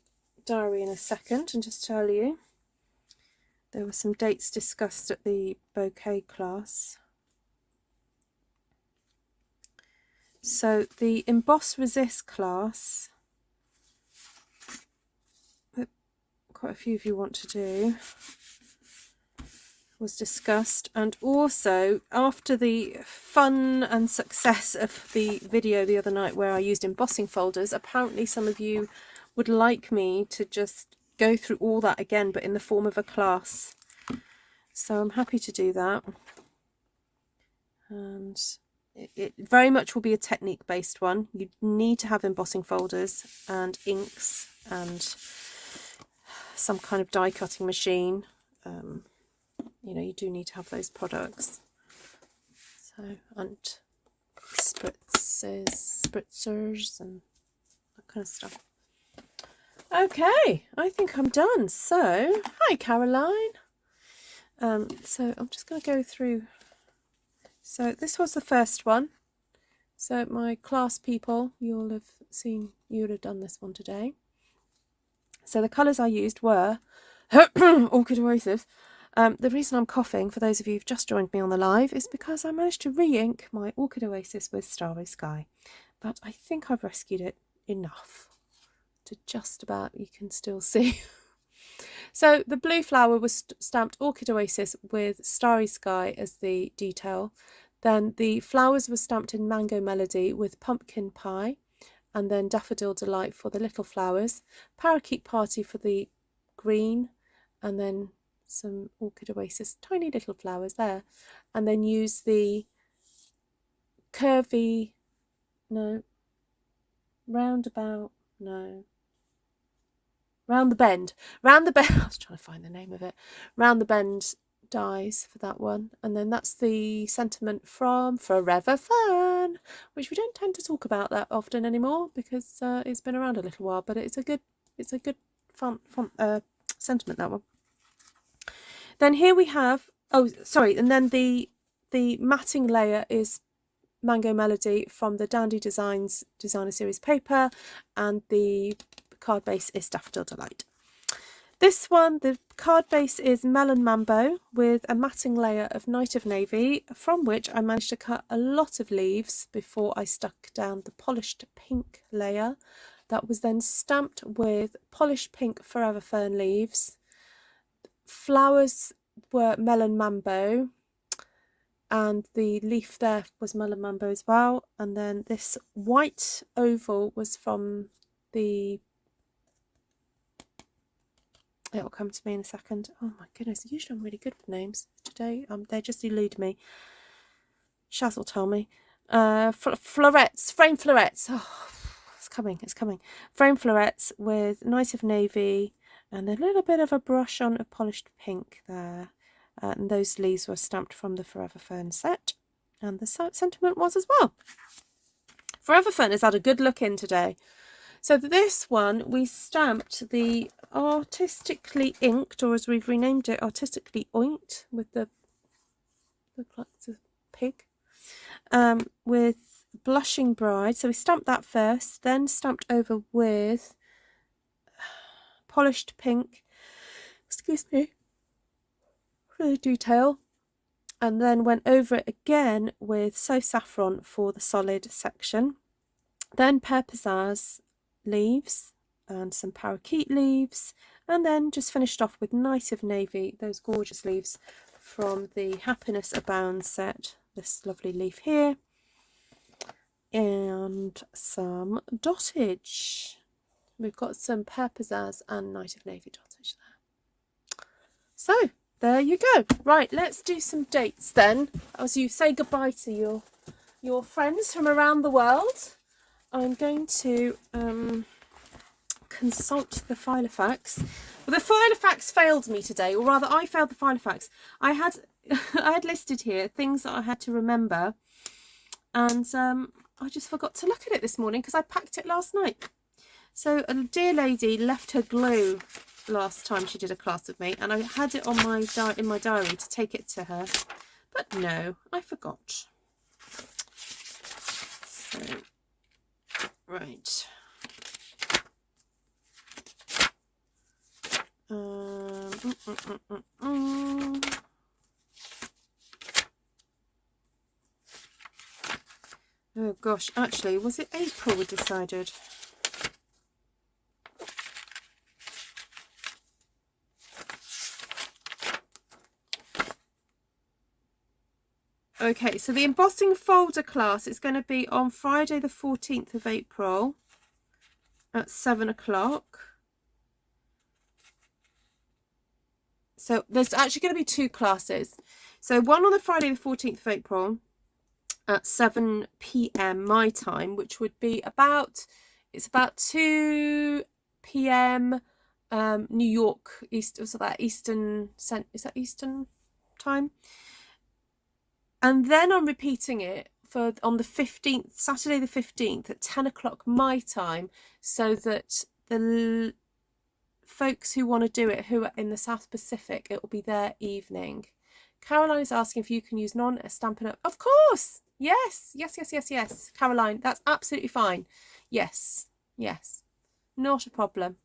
diary in a second and just tell you. There were some dates discussed at the bouquet class. So the Emboss Resist class, that quite a few of you want to do, was discussed, and also after the fun and success of the video the other night where I used embossing folders, apparently some of you would like me to just go through all that again, but in the form of a class. So I'm happy to do that, and it very much will be a technique based one. You need to have embossing folders and inks and some kind of die cutting machine. You know, you do need to have those products. So, and spritzers and that kind of stuff. Okay, I think I'm done. So, hi Caroline. So I'm just going to go through. So this was the first one. So my class people, you'll have seen, you would have done this one today. So the colours I used were Orchid Oasis. The reason I'm coughing, for those of you who've just joined me on the live, is because I managed to re-ink my Orchid Oasis with Starry Sky. But I think I've rescued it enough to just about, you can still see. So the blue flower was stamped Orchid Oasis with Starry Sky as the detail. Then the flowers were stamped in Mango Melody with Pumpkin Pie, and then Daffodil Delight for the little flowers, Parakeet Party for the green, and then some Orchid Oasis tiny little flowers there, and then use the curvy, no, roundabout, no, round the bend, I was trying to find the name of it, round the bend dies for that one. And then that's the sentiment from Forever Fern, which we don't tend to talk about that often anymore because it's been around a little while, but it's a good sentiment, that one. Then here we have, oh sorry, and then the matting layer is Mango Melody from the Dandy Designs Designer Series paper, and the card base is Daffodil Delight. This one, the card base is Melon Mambo with a matting layer of Night of Navy, from which I managed to cut a lot of leaves before I stuck down the polished pink layer. That was then stamped with polished pink Forever Fern leaves. Flowers were Melon Mambo, and the leaf there was Melon Mambo as well. And then this white oval was from the, it'll come to me in a second. Oh my goodness, usually I'm really good with names. Today they just elude me. Shaz will tell me. Florets, frame florets. Oh, it's coming. Frame florets with Night of Navy and a little bit of a brush on of polished pink there. And those leaves were stamped from the Forever Fern set. And the sentiment was as well. Forever Fern has had a good look in today. So this one, we stamped the Artistically Inked, or as we've renamed it, Artistically Oinked, with the, look like it's a pig, with Blushing Bride. So we stamped that first, then stamped over with Polished Pink, excuse me for the detail, and then went over it again with So Saffron for the solid section. Then Pear Pizzazz leaves and some Parakeet leaves, and then just finished off with Night of Navy, those gorgeous leaves from the Happiness Abounds set, this lovely leaf here, and some dottage. We've got some Pear Pizzazz and Night of Navy dottage there. So there you go. Right, let's do some dates then, as you say goodbye to your friends from around the world. I'm going to consult the Filofax. Well, the Filofax failed me today, or rather I failed the Filofax. I had listed here things that I had to remember, and I just forgot to look at it this morning because I packed it last night. So a dear lady left her glue last time she did a class with me, and I had it on my in my diary to take it to her, but no, I forgot. So right, oh gosh, actually, was it April we decided? Okay, so the embossing folder class is going to be on Friday the 14th of April at 7 o'clock. So there's actually going to be two classes. So one on the Friday the 14th of April at 7 p.m. my time, which would be about 2 p.m. New York East, so that Eastern, is that Eastern time? And then I'm repeating it on the 15th, Saturday the 15th at 10 o'clock my time, so that the folks who want to do it, who are in the South Pacific, it will be their evening. Caroline is asking if you can use non-Stampin' Up. Of course! Yes, yes, yes, yes, yes. Caroline, that's absolutely fine. Yes, yes. Not a problem.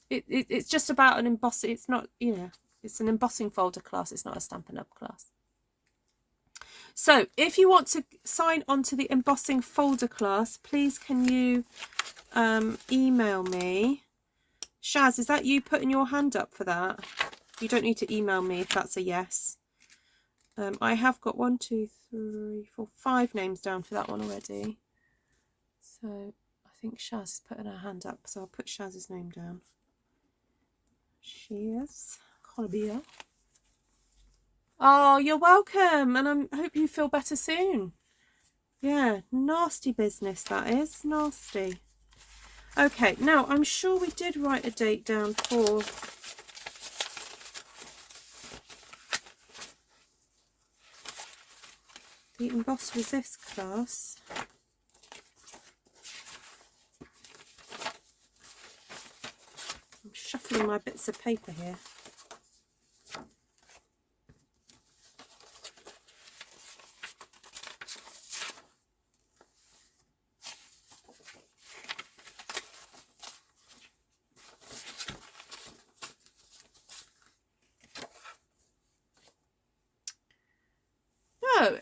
It's just about an embossing, it's not, you know, it's an embossing folder class, it's not a Stampin' Up class. So if you want to sign on to the embossing folder class, please can you email me. Shaz, is that you putting your hand up for that? You don't need to email me if that's a yes. I have got 1, 2, 3, 4, 5 names down for that one already. So I think Shaz is putting her hand up, so I'll put Shaz's name down. She is Colbia. Oh, you're welcome, and I hope you feel better soon. Yeah, nasty business that is, nasty. Okay, now I'm sure we did write a date down for the Emboss Resist class. I'm shuffling my bits of paper here.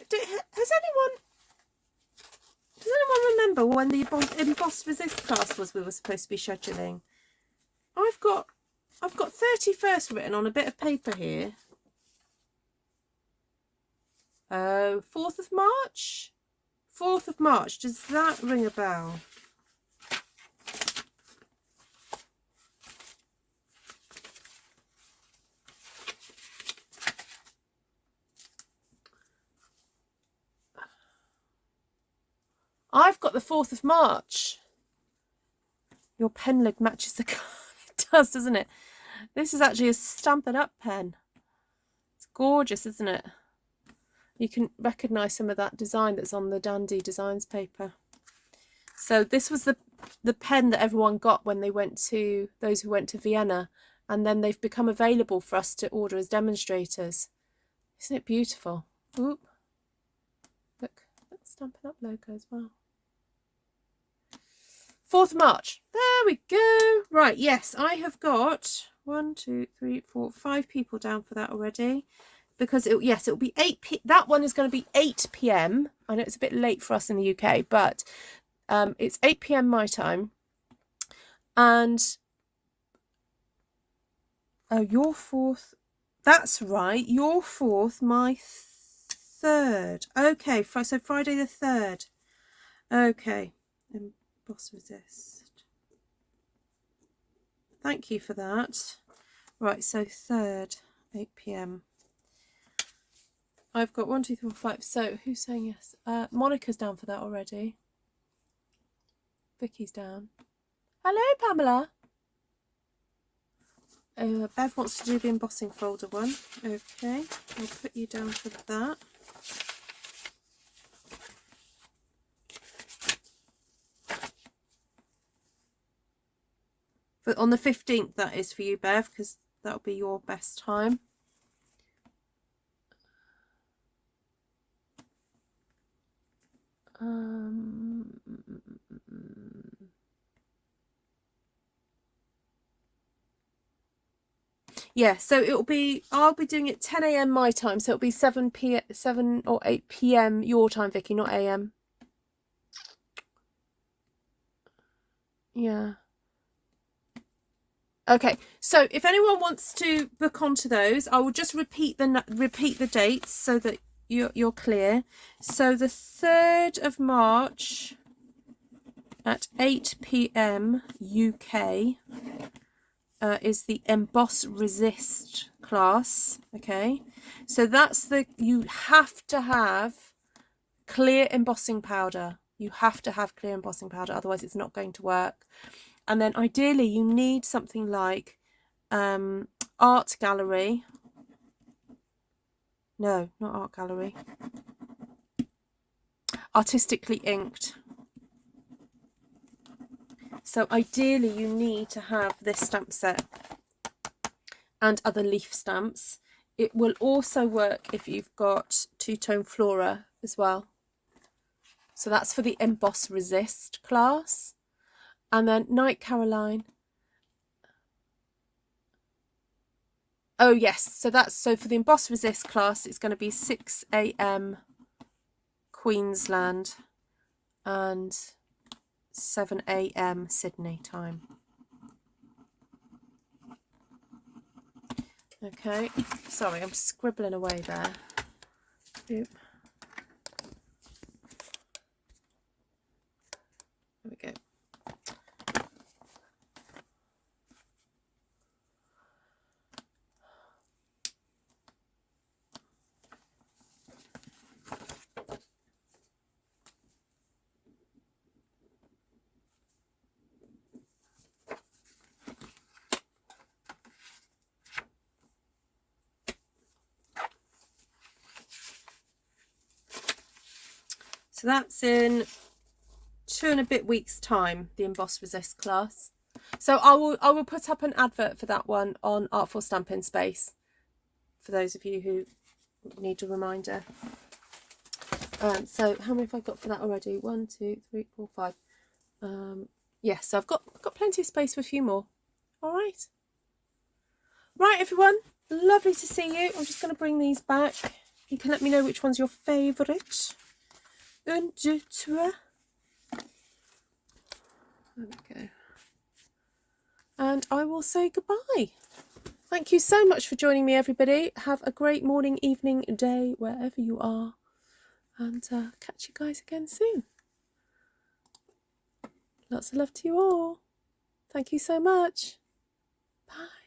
Does anyone remember when the Embossed Resist class was we were supposed to be scheduling? I've got 31st written on a bit of paper here. 4th of March? 4th of March, does that ring a bell? I've got the 4th of March. Your pen lid matches the card. It does, doesn't it? This is actually a Stampin' Up pen. It's gorgeous, isn't it? You can recognise some of that design that's on the Dandy Designs paper. So this was the pen that everyone got when they went to, those who went to Vienna, and then they've become available for us to order as demonstrators. Isn't it beautiful? Oop. Look, Stampin' Up logo as well. 4th of March. There we go. Right, yes, I have got 1, 2, 3, 4, 5 people down for that already. Because it'll be 8 p.m. That one is going to be 8 p.m. I know it's a bit late for us in the UK, but it's 8 p.m. my time. And oh, your 4th. That's right. Your 4th, my 3rd. Okay, so Friday the 3rd. Okay. Emboss Resist. Thank you for that. Right, so 3rd, 8 p.m. I've got 1, 2, 3, 4, 5. So who's saying yes? Monica's down for that already. Vicky's down. Hello, Pamela. Bev wants to do the embossing folder one. Okay, I'll put you down for that. But on the 15th, that is for you, Bev, because that'll be your best time. Yeah, so it'll be, I'll be doing it 10 a.m. my time, so it'll be 7 or 8 p.m. your time, Vicky, not a.m. Yeah. Okay, so if anyone wants to book onto those, I will just repeat the dates so that you're clear. So the 3rd of March at 8 p.m. UK is the Emboss Resist class. Okay, so that's you have to have clear embossing powder. You have to have clear embossing powder, otherwise it's not going to work. And then ideally you need something like Art Gallery. No, not Art Gallery. Artistically inked. So ideally you need to have this stamp set and other leaf stamps. It will also work if you've got Two-Tone Flora as well. So that's for the Emboss Resist class. And then Night Caroline. Oh yes, so for the Emboss Resist class, it's going to be 6 a.m. Queensland and 7 a.m. Sydney time. Okay, sorry, I'm scribbling away there. Oop. There we go. So that's in 2 and a bit weeks time, the Emboss Resist class. So I will put up an advert for that one on Artful Stampin Space for those of you who need a reminder. So how many have I got for that already? 1, 2, 3, 4, 5. Yes, so I've got plenty of space for a few more. All right. Right, everyone. Lovely to see you. I'm just going to bring these back. You can let me know which one's your favourite. 1, 2, 3. There we go. And I will say goodbye. Thank you so much for joining me, everybody. Have a great morning, evening, day, wherever you are. And catch you guys again soon. Lots of love to you all. Thank you so much. Bye.